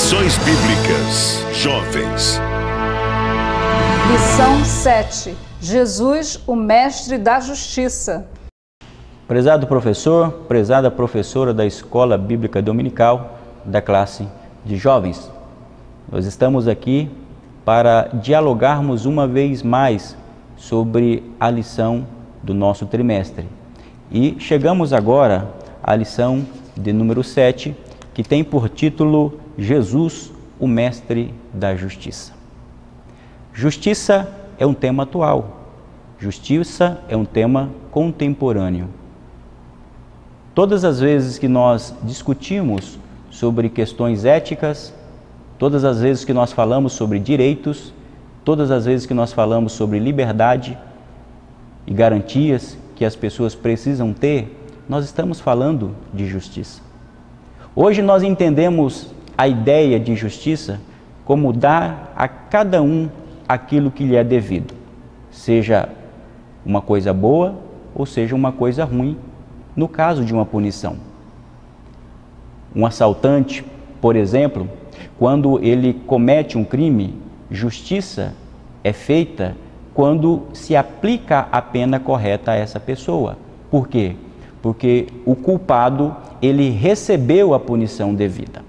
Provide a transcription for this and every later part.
Lições Bíblicas Jovens. Lição 7. Jesus, o Mestre da Justiça. Prezado professor, prezada professora da Escola Bíblica Dominical da classe de jovens, nós estamos aqui para dialogarmos uma vez mais sobre a lição do nosso trimestre. E chegamos agora à lição de número 7, que tem por título Jesus, o Mestre da Justiça. Justiça é um tema atual. Justiça é um tema contemporâneo. Todas as vezes que nós discutimos sobre questões éticas, todas as vezes que nós falamos sobre direitos, todas as vezes que nós falamos sobre liberdade e garantias que as pessoas precisam ter, nós estamos falando de justiça. Hoje nós entendemos a ideia de justiça como dar a cada um aquilo que lhe é devido, seja uma coisa boa ou seja uma coisa ruim, no caso de uma punição. Um assaltante, por exemplo, quando ele comete um crime, justiça é feita quando se aplica a pena correta a essa pessoa. Por quê? Porque o culpado, ele recebeu a punição devida.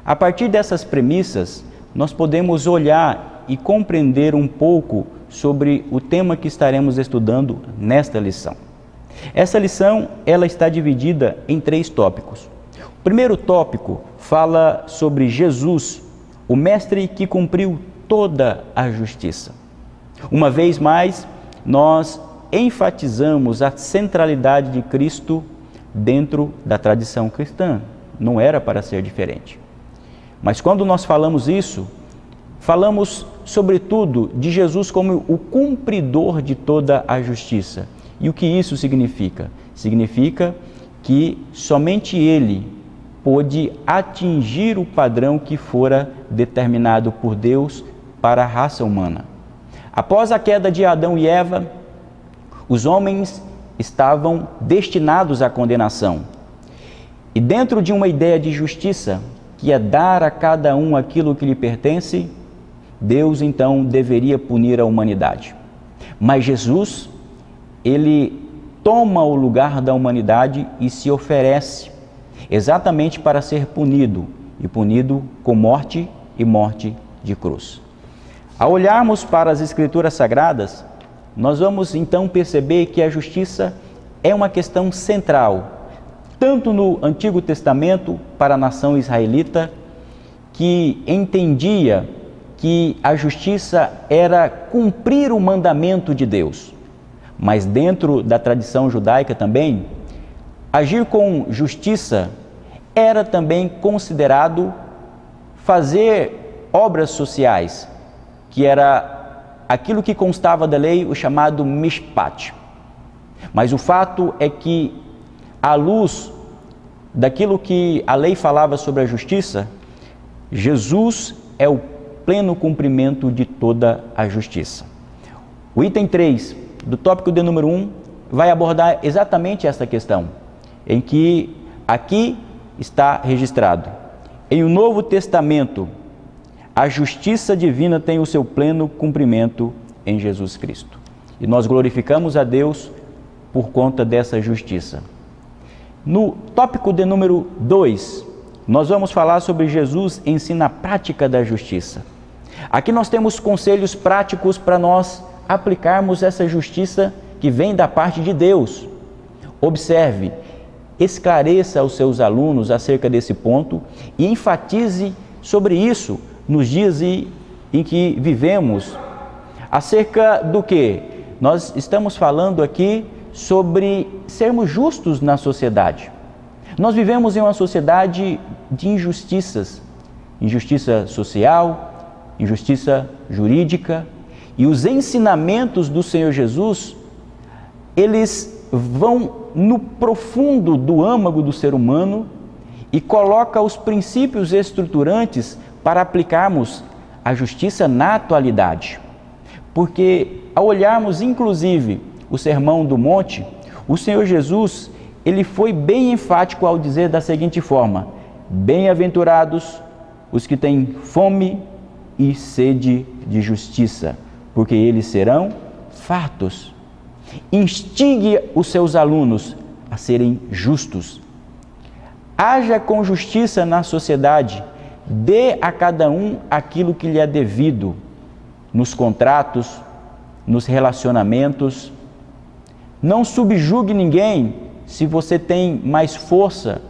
A partir dessas premissas, nós podemos olhar e compreender um pouco sobre o tema que estaremos estudando nesta lição. Essa lição, ela está dividida em 3 tópicos. O primeiro tópico fala sobre Jesus, o Mestre que cumpriu toda a justiça. Uma vez mais, nós enfatizamos a centralidade de Cristo dentro da tradição cristã. Não era para ser diferente. Mas quando nós falamos isso, falamos sobretudo de Jesus como o cumpridor de toda a justiça. E o que isso significa? Significa que somente Ele pôde atingir o padrão que fora determinado por Deus para a raça humana. Após a queda de Adão e Eva, os homens estavam destinados à condenação. E dentro de uma ideia de justiça, que é dar a cada um aquilo que lhe pertence, Deus então deveria punir a humanidade. Mas Jesus, Ele toma o lugar da humanidade e se oferece exatamente para ser punido, e punido com morte e morte de cruz. Ao olharmos para as Escrituras Sagradas, nós vamos então perceber que a justiça é uma questão central, tanto no Antigo Testamento para a nação israelita, que entendia que a justiça era cumprir o mandamento de Deus, mas dentro da tradição judaica também, agir com justiça era também considerado fazer obras sociais, que era aquilo que constava da lei, o chamado mishpat. Mas o fato é que, à luz daquilo que a lei falava sobre a justiça, Jesus é o pleno cumprimento de toda a justiça. O item 3 do tópico de número 1 vai abordar exatamente esta questão, em que aqui está registrado: em o Novo Testamento, a justiça divina tem o seu pleno cumprimento em Jesus Cristo. E nós glorificamos a Deus por conta dessa justiça. No tópico de número 2, nós vamos falar sobre Jesus ensina a prática da justiça. Aqui nós temos conselhos práticos para nós aplicarmos essa justiça que vem da parte de Deus. Observe, esclareça aos seus alunos acerca desse ponto e enfatize sobre isso nos dias em que vivemos. Acerca do que? Nós estamos falando aqui sobre sermos justos na sociedade. Nós vivemos em uma sociedade de injustiças, injustiça social, injustiça jurídica, e os ensinamentos do Senhor Jesus, eles vão no profundo do âmago do ser humano e coloca os princípios estruturantes para aplicarmos a justiça na atualidade. Porque ao olharmos inclusive o Sermão do Monte, o Senhor Jesus, ele foi bem enfático ao dizer da seguinte forma: bem-aventurados os que têm fome e sede de justiça, porque eles serão fartos. Instigue os seus alunos a serem justos. Haja com justiça na sociedade, dê a cada um aquilo que lhe é devido, nos contratos, nos relacionamentos. Não subjugue ninguém se você tem mais força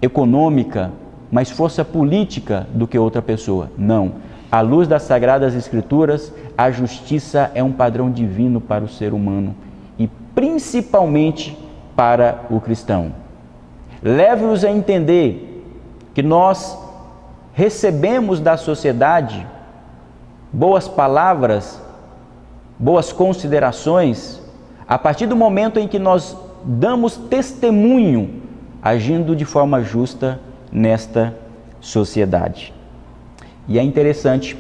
econômica, mais força política do que outra pessoa. Não. À luz das Sagradas Escrituras, a justiça é um padrão divino para o ser humano e principalmente para o cristão. Leve-os a entender que nós recebemos da sociedade boas palavras, boas considerações, a partir do momento em que nós damos testemunho, agindo de forma justa nesta sociedade. E é interessante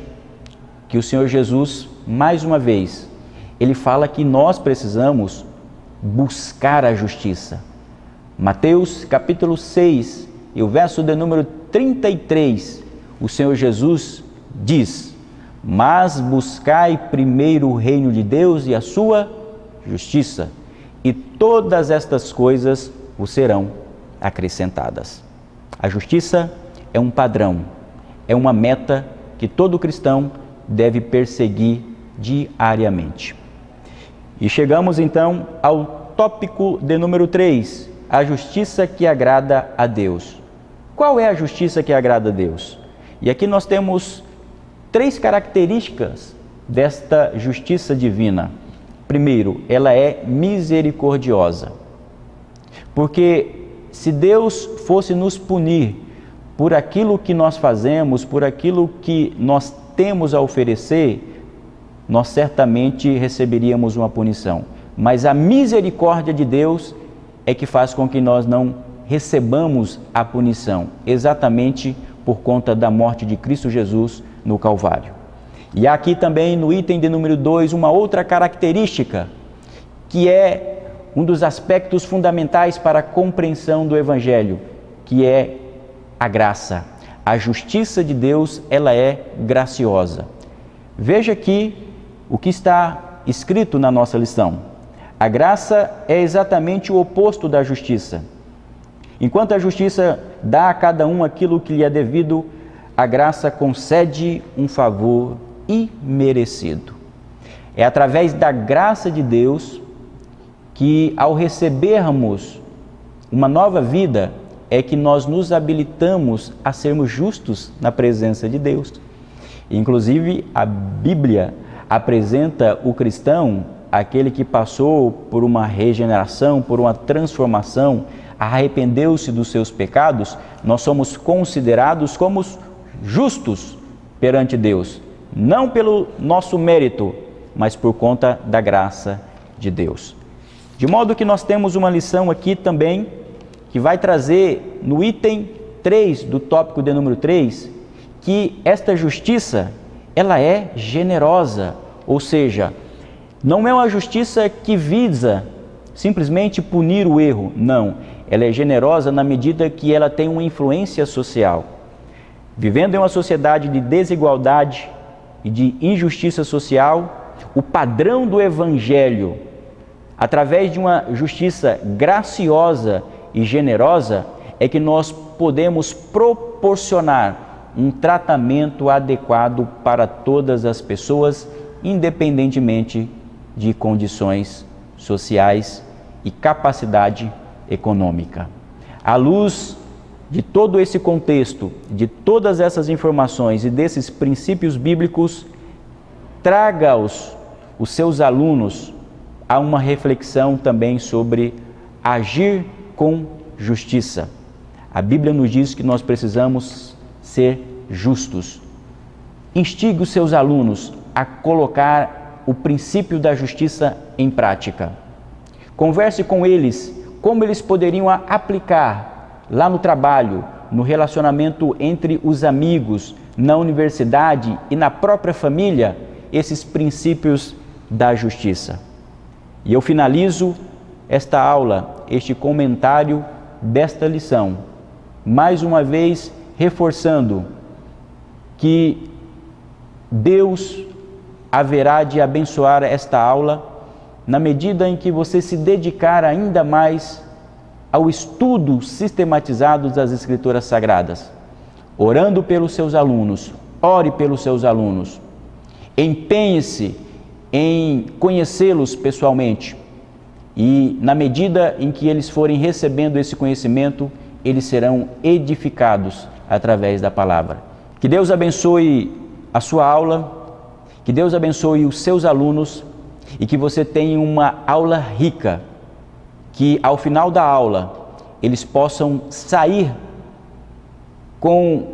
que o Senhor Jesus, mais uma vez, ele fala que nós precisamos buscar a justiça. Mateus capítulo 6, e o verso de número 33, o Senhor Jesus diz: mas buscai primeiro o reino de Deus e a sua justiça, e todas estas coisas vos serão acrescentadas. A justiça é um padrão, é uma meta que todo cristão deve perseguir diariamente. E chegamos então ao tópico de número 3, a justiça que agrada a Deus. Qual é a justiça que agrada a Deus? E aqui nós temos 3 características desta justiça divina. Primeiro, ela é misericordiosa. Porque se Deus fosse nos punir por aquilo que nós fazemos, por aquilo que nós temos a oferecer, nós certamente receberíamos uma punição. Mas a misericórdia de Deus é que faz com que nós não recebamos a punição, exatamente por conta da morte de Cristo Jesus no Calvário. E há aqui também no item de número 2 uma outra característica, que é um dos aspectos fundamentais para a compreensão do Evangelho, que é a graça. A justiça de Deus, ela é graciosa. Veja aqui o que está escrito na nossa lição. A graça é exatamente o oposto da justiça. Enquanto a justiça dá a cada um aquilo que lhe é devido, a graça concede um favor imerecido. É através da graça de Deus que, ao recebermos uma nova vida, é que nós nos habilitamos a sermos justos na presença de Deus. Inclusive, a Bíblia apresenta o cristão, aquele que passou por uma regeneração, por uma transformação, arrependeu-se dos seus pecados, nós somos considerados como justos perante Deus, não pelo nosso mérito, mas por conta da graça de Deus. De modo que nós temos uma lição aqui também, que vai trazer no item 3 do tópico de número 3, que esta justiça, ela é generosa, ou seja, não é uma justiça que visa simplesmente punir o erro, não. Ela é generosa na medida que ela tem uma influência social. Vivendo em uma sociedade de desigualdade e de injustiça social, o padrão do Evangelho, através de uma justiça graciosa e generosa, é que nós podemos proporcionar um tratamento adequado para todas as pessoas, independentemente de condições sociais e capacidade econômica. À luz de todo esse contexto, de todas essas informações e desses princípios bíblicos, traga os seus alunos a uma reflexão também sobre agir com justiça. A Bíblia nos diz que nós precisamos ser justos. Instigue os seus alunos a colocar o princípio da justiça em prática. Converse com eles como eles poderiam aplicar lá no trabalho, no relacionamento entre os amigos, na universidade e na própria família, esses princípios da justiça. E eu finalizo esta aula, este comentário desta lição, mais uma vez reforçando que Deus haverá de abençoar esta aula na medida em que você se dedicar ainda mais ao estudo sistematizado das Escrituras Sagradas, orando pelos seus alunos, ore pelos seus alunos, empenhe-se em conhecê-los pessoalmente e, na medida em que eles forem recebendo esse conhecimento, eles serão edificados através da palavra. Que Deus abençoe a sua aula, que Deus abençoe os seus alunos e que você tenha uma aula rica, que ao final da aula eles possam sair com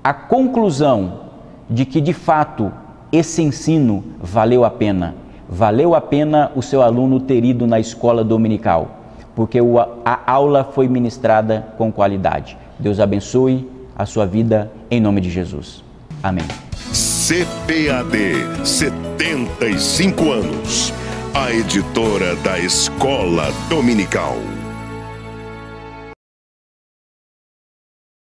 a conclusão de que de fato esse ensino valeu a pena. Valeu a pena o seu aluno ter ido na escola dominical, porque a aula foi ministrada com qualidade. Deus abençoe a sua vida em nome de Jesus. Amém. CPAD, 75 anos. A editora da Escola Dominical.